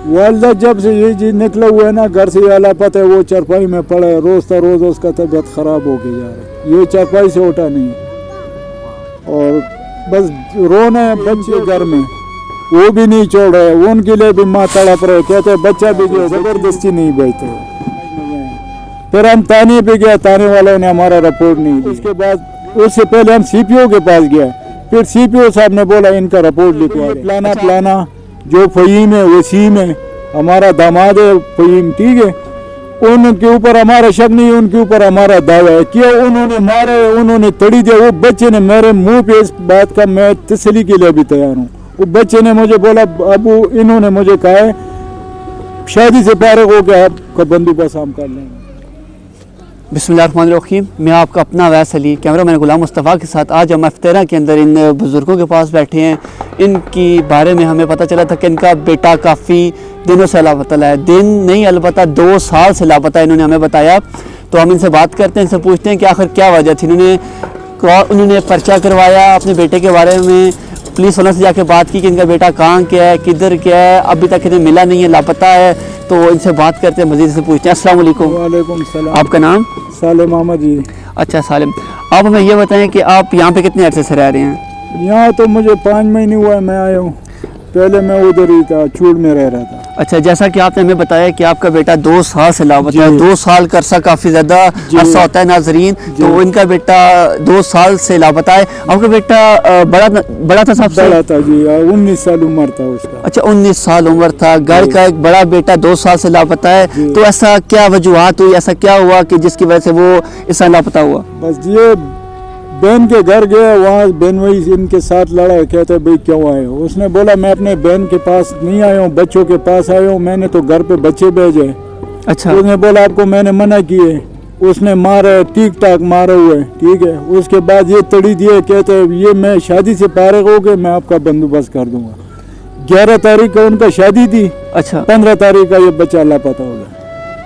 वालदा जब से ये जी निकला हुआ है ना घर से, ये लापता है, वो चारपाई में पड़ा है, रोज का रोज उसका तबीयत खराब हो गई जा रहा है, ये चारपाई से उठा नहीं और बस रोना है बच्चे घर में, वो भी नहीं छोड़ रहे, उनके लिए भी माँ तड़प रहे, कहते हैं बच्चा भी गया, जबरदस्ती नहीं बैठे। फिर हम थाने पे गया, थाने वालों ने हमारा रिपोर्ट नहीं दी। उसके बाद उससे पहले हम सीपीओ के पास गए, फिर सीपीओ साहब ने बोला इनका रिपोर्ट लिखवा प्लाना प्लाना जो फहीम है वसीम है, हमारा दामाद है फहीम, ठीक है, उनके ऊपर हमारा शक नहीं है, उनके ऊपर हमारा दावा है कि उन्होंने मारा है, उन्होंने तड़ी दिया। वो बच्चे ने मेरे मुंह पे इस बात का मैं तसल्ली के लिए भी तैयार हूँ, वो बच्चे ने मुझे बोला अबू इन्होंने मुझे कहा है शादी से फारिग हो गया आपका बंदोबस्त हम कर लेंगे। बिस्मिल्लाहिर्रहमानिर्रहीम। मैं आपका अपना अवैस अली, कैमरा मैन गुलाम मुस्तफ़ा के साथ आज हम इफ्तारा के अंदर इन बुज़ुर्गों के पास बैठे हैं। इनकी बारे में हमें पता चला था कि इनका बेटा काफ़ी दिनों से लापता है, दिन नहीं अलबत्ता 2 साल से लापता है, इन्होंने हमें बताया। तो हम इनसे बात करते हैं, इनसे पूछते हैं कि आखिर क्या वजह थी। उन्होंने पर्चा करवाया अपने बेटे के बारे में, पुलिस वालों से जाके बात की कि इनका बेटा कहाँ क्या है, किधर क्या है, अभी तक इन्हें मिला नहीं है, लापता है। तो इनसे बात करते हैं, मज़ीद से पूछते हैं। अस्सलाम वालेकुम। वालेकुम सलाम। आपका नाम? सालिम अहमद जी। अच्छा सालिम, आप हमें ये बताएं कि आप यहाँ पे कितने अरसे से रह रहे हैं? यहाँ तो मुझे 5 महीने हुआ है मैं आया हूँ, पहले मैं उधर ही था, चूड़ में रह रहा था। अच्छा, जैसा कि आपने हमें बताया कि आपका बेटा 2 साल से लापता है, 2 साल का अरसा काफ़ी ज़्यादा अरसा होता है नाजरीन, तो इनका बेटा 2 साल से लापता है। आपका बेटा बड़ा था सबसे? बड़ा था जी, 19 साल उम्र था उसका। अच्छा, 19 साल उम्र था, घर का एक बड़ा बेटा 2 साल से लापता है, तो ऐसा क्या वजूहात हुई, ऐसा क्या हुआ कि जिसकी वजह से वो इस तरह लापता हुआ? बस ये बहन के घर गया, वहाँ बहन वही इनके साथ लड़ा, कहते भाई क्यों आए हो? उसने बोला मैं अपने बहन के पास नहीं आया हूँ, बच्चों के पास आया हूँ, मैंने तो घर पे बच्चे भेजे। अच्छा। उसने बोला आपको मैंने मना किए, उसने मारा, ठीक ठाक मारे हुए, ठीक है। उसके बाद ये तड़ी दिए, कहते ये मैं शादी से फारिग हो गए, मैं आपका बंदोबस्त कर दूंगा। 11 तारीख को उनका शादी थी। अच्छा। 15 तारीख का ये बच्चा लापता हो गया।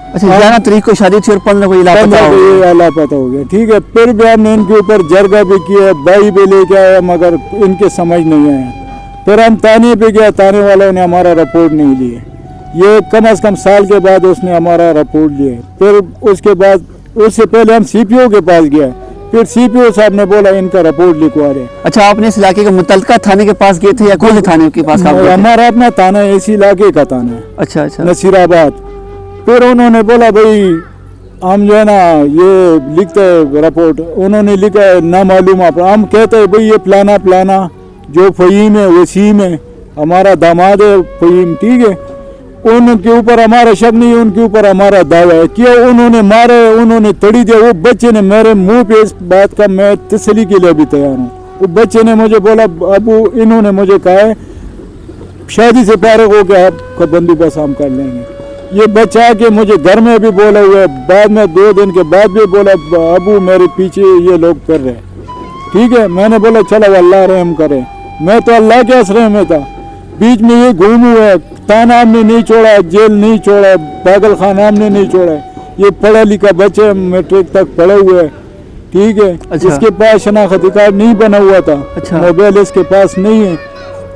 अच्छा, 11 तारीख को शादी थी और 15 को लापता हो गया, ठीक है। फिर भी हमने इनके ऊपर जरगा भी किया, भाई भी लेके आया, मगर इनके समझ नहीं आया। फिर हम थाने पे गया, थाने वालों ने हमारा रिपोर्ट नहीं लिए, ये कम से कम साल के बाद उसने हमारा रिपोर्ट लिया। फिर उसके बाद उससे पहले हम सीपीओ के पास गए, फिर सीपीओ साहब ने बोला इनका रिपोर्ट लिखवा रहे। अच्छा, आपने इस इलाके के मुतलका थाने के पास गए थे या कौन से थाने के पास? हमारा अपना थाना है, इसी इलाके का थाना है। अच्छा अच्छा, नसीराबाद। फिर उन्होंने बोला भाई हम जो है ना ये लिखते रिपोर्ट, उन्होंने लिखा है ना मालूम आप, हम कहते हैं भाई ये प्लाना प्लाना जो फहीम है वसीम है, हमारा दामाद है फहीम, ठीक है, उनके ऊपर हमारा शक नहीं है, उनके ऊपर हमारा दावा है कि उन्होंने मारा है, उन्होंने तड़ी दिया। वो बच्चे ने मेरे मुंह पे इस बात का मैं तसल्ली के लिए भी तैयार हूँ। वो बच्चे ने मुझे बोला अबू इन्होंने मुझे कहा है शादी से फारिग हो गया आपका बंदोबस्त हम कर लेंगे। ये बच्चा के मुझे घर में भी बोला हुआ है, बाद में 2 दिन के बाद भी बोला अबू मेरे पीछे ये लोग कर रहे हैं, ठीक है। मैंने बोला चलो अल्लाह रहम करे, मैं तो अल्लाह के आश्रय में था, बीच में ये घूम हुआ, थाना हमने नहीं छोड़ा, जेल नहीं छोड़ा, पागल खाना हमने नहीं छोड़ा। ये पढ़ा लिखा बच्चे, मैट्रिक तक पढ़े हुए, ठीक है। अच्छा। इसके पास शनाख्ती कार्ड नहीं बना हुआ था। अच्छा। मोबाइल इसके पास नहीं है,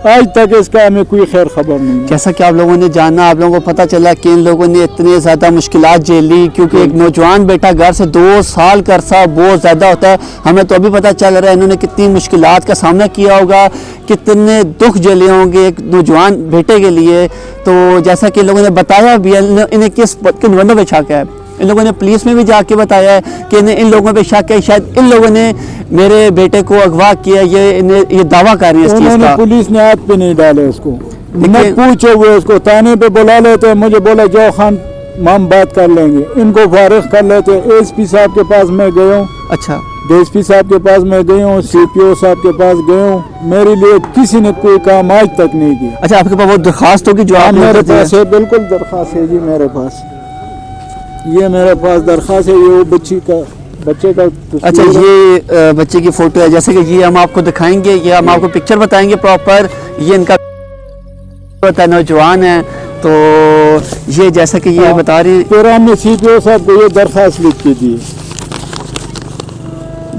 आज तक इसका हमें कोई खैर खबर नहीं। जैसा कि आप लोगों ने जाना, आप लोगों को पता चला कि इन लोगों ने इतने ज़्यादा मुश्किलात झेली, क्योंकि एक नौजवान बेटा घर से 2 साल का अरसा बहुत ज़्यादा होता है। हमें तो अभी पता चल रहा है इन्होंने कितनी मुश्किलात का सामना किया होगा, कितने दुख झेले होंगे एक नौजवान बेटे के लिए। तो जैसा कि इन लोगों ने बताया भी, इन्हें किन बंदों पर शक है, इन लोगों ने पुलिस में भी जाके बताया है कि इन लोगों पे शक है, शायद इन लोगों ने मेरे बेटे को अगवा किया, ये दावा कर रहे हैं इस चीज़ का। पुलिस ने हाथ पे नहीं डाले उसको, न पूछे हुए उसको, थाने पे बुला लेते, मुझे बोला जाओ खान हम बात कर लेंगे, इनको फारिग कर लेते। एसपी साहब के पास मैं गया हूँ। अच्छा। डीएसपी साहब के पास मैं गया हूँ, सीपीओ साहब के पास गया हूँ, मेरे लिए किसी ने कोई काम आज तक नहीं किया। अच्छा, आपके पास वो दरखास्त होगी जो आप मेरे पास है? बिल्कुल दरखास्त है जी मेरे पास, ये मेरे पास दरखास्त है, ये बच्चे का। अच्छा, ये बच्चे की फोटो है, जैसे कि ये हम आपको दिखाएंगे, ये हम आपको पिक्चर बताएंगे प्रॉपर। ये इनका नौजवान है, तो ये जैसा कि ये बता रही। फिर हमने सीपीओ साहब को ये दरखास्त लिख के दी,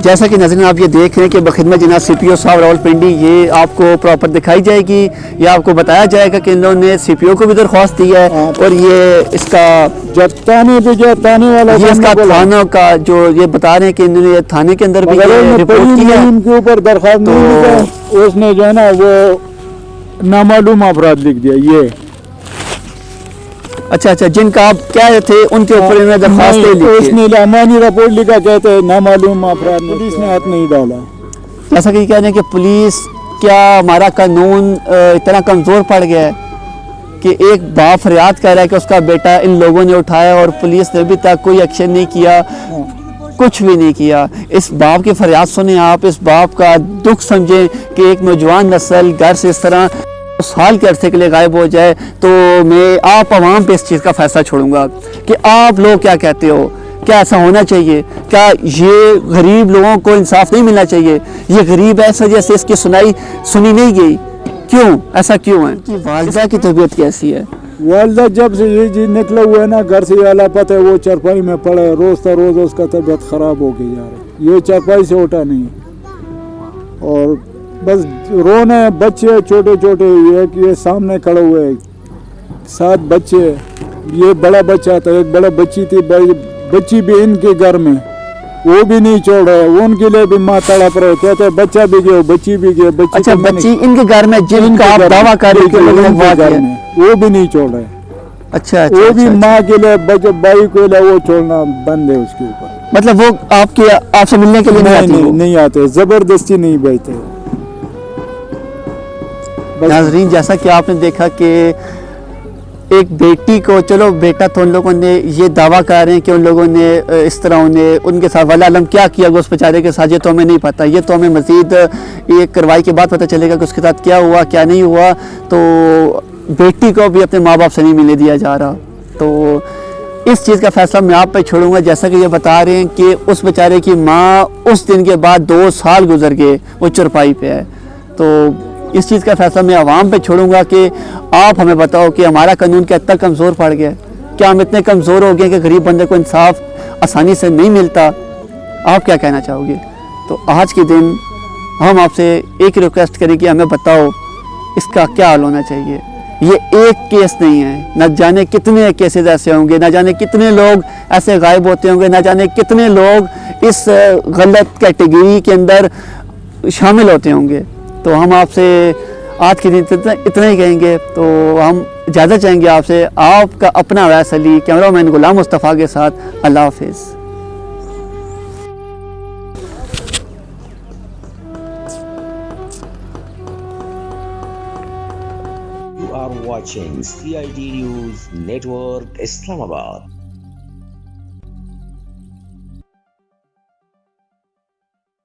جیسا کہ ناظرین آپ یہ دیکھ رہے ہیں کہ بخدمت جناب سی پی او صاحب راولپنڈی یہ آپ کو پراپر دکھائی جائے گی، یہ آپ کو بتایا جائے گا کہ انہوں نے سی پی او کو بھی درخواست دی ہے اور یہ اس کا جب تانے پہ جو تانے والا یہ اس کا تھانوں کا جو یہ بتا رہے ہیں کہ انہوں نے تھانے کے اندر بھی رپورٹ کی ہے ان کے اوپر درخواست نہیں لکھا، اس نے جو ہے نا وہ نامعلوم افراد لکھ دیا یہ۔ اچھا جن کا آپ کہہ رہے تھے ان کے اوپر انہوں نے درخواست اس نے لامانی رپورٹ لکھا، کہتے ہیں نامعلوم افراد نے، پولیس نے ہاتھ نہیں ڈالا۔ جیسا کہ یہ کہہ رہے ہیں کہ پولیس کیا ہمارا قانون اتنا کمزور پڑ گیا ہے کہ ایک باپ فریاد کر رہا ہے کہ اس کا بیٹا ان لوگوں نے اٹھایا اور پولیس نے ابھی تک کوئی ایکشن نہیں کیا، کچھ بھی نہیں کیا۔ اس باپ کی فریاد سنیں آپ، اس باپ کا دکھ سمجھیں کہ ایک نوجوان نسل گھر سے اس طرح سال کے عرصے کے لیے غائب ہو جائے۔ تو میں آپ عوام پہ اس چیز کا فیصلہ چھوڑوں گا کہ آپ لوگ کیا کہتے ہو، کیا ایسا ہونا چاہیے؟ کیا یہ غریب لوگوں کو انصاف نہیں ملنا چاہیے؟ یہ غریب ہے اس وجہ سے اس کی سنی نہیں گئی، کیوں ایسا کیوں ہے؟ والدہ کی طبیعت کیسی ہے؟ والدہ جب سے یہ جی نکلا ہوا ہے نا گھر سے اعلیٰ پتہ ہے، وہ چرپائی میں پڑا ہے، روز تا روز اس کا طبیعت خراب ہو کے جا رہا ہے، یہ چرپائی سے اٹھا نہیں، اور بس رونے بچے چھوٹے چھوٹے، یہ سامنے کھڑے ہوئے 7 بچے، یہ بڑا بچہ تھا، ایک بڑا بچی تھی، بچی بھی ان کے گھر میں، وہ بھی نہیں چھوڑ رہے، ان کے لیے بھی ماں تڑپ رہے، کہتے بچہ بھی گیا بچی بھی گیا۔ اچھا بچی ان کے گھر میں جن کا آپ دعویٰ کر رہے ہیں وہ بھی نہیں چھوڑ رہے۔ اچھا وہ بھی ماں کے لیے بھائی کے لیے وہ چھوڑنا بند ہے اس کے اوپر، مطلب وہ آپ سے ملنے کے لیے نہیں آتے، زبردستی نہیں بیٹھتے۔ ناظرین جیسا کہ آپ نے دیکھا کہ ایک بیٹی کو، چلو بیٹا تو ان لوگوں نے یہ دعویٰ کر رہے ہیں کہ ان لوگوں نے اس طرح ان کے ساتھ واللہ علم کیا کیا اس بیچارے کے ساتھ، یہ تو ہمیں نہیں پتہ، یہ تو ہمیں مزید یہ کارروائی کے بعد پتہ چلے گا کہ اس کے ساتھ کیا ہوا کیا نہیں ہوا۔ تو بیٹی کو بھی اپنے ماں باپ سے نہیں ملنے دیا جا رہا، تو اس چیز کا فیصلہ میں آپ پہ چھوڑوں گا۔ جیسا کہ یہ بتا رہے ہیں کہ اس بیچارے کی ماں اس دن کے بعد 2 سال گزر گئے، وہ چرپائی پہ ہے، تو اس چیز کا فیصلہ میں عوام پہ چھوڑوں گا کہ آپ ہمیں بتاؤ کہ ہمارا قانون کیا اتنا کمزور پڑ گیا ہے؟ کیا ہم اتنے کمزور ہو گئے کہ غریب بندے کو انصاف آسانی سے نہیں ملتا؟ آپ کیا کہنا چاہو گے؟ تو آج کے دن ہم آپ سے ایک ریکویسٹ کریں کہ ہمیں بتاؤ اس کا کیا حل ہونا چاہیے۔ یہ ایک کیس نہیں ہے، نہ جانے کتنے کیسز ایسے ہوں گے، نہ جانے کتنے لوگ ایسے غائب ہوتے ہوں گے، نہ جانے کتنے لوگ اس غلط کیٹیگری کے اندر شامل ہوتے ہوں گے۔ تو ہم آپ سے آج کے دن اتنا ہی کہیں گے، تو ہم اجازت چاہیں گے آپ سے۔ آپ کا اپنا اویس علی، کیمرہ مین غلام مصطفیٰ کے ساتھ، اللہ حافظ۔ You are watching CID News Network Islamabad.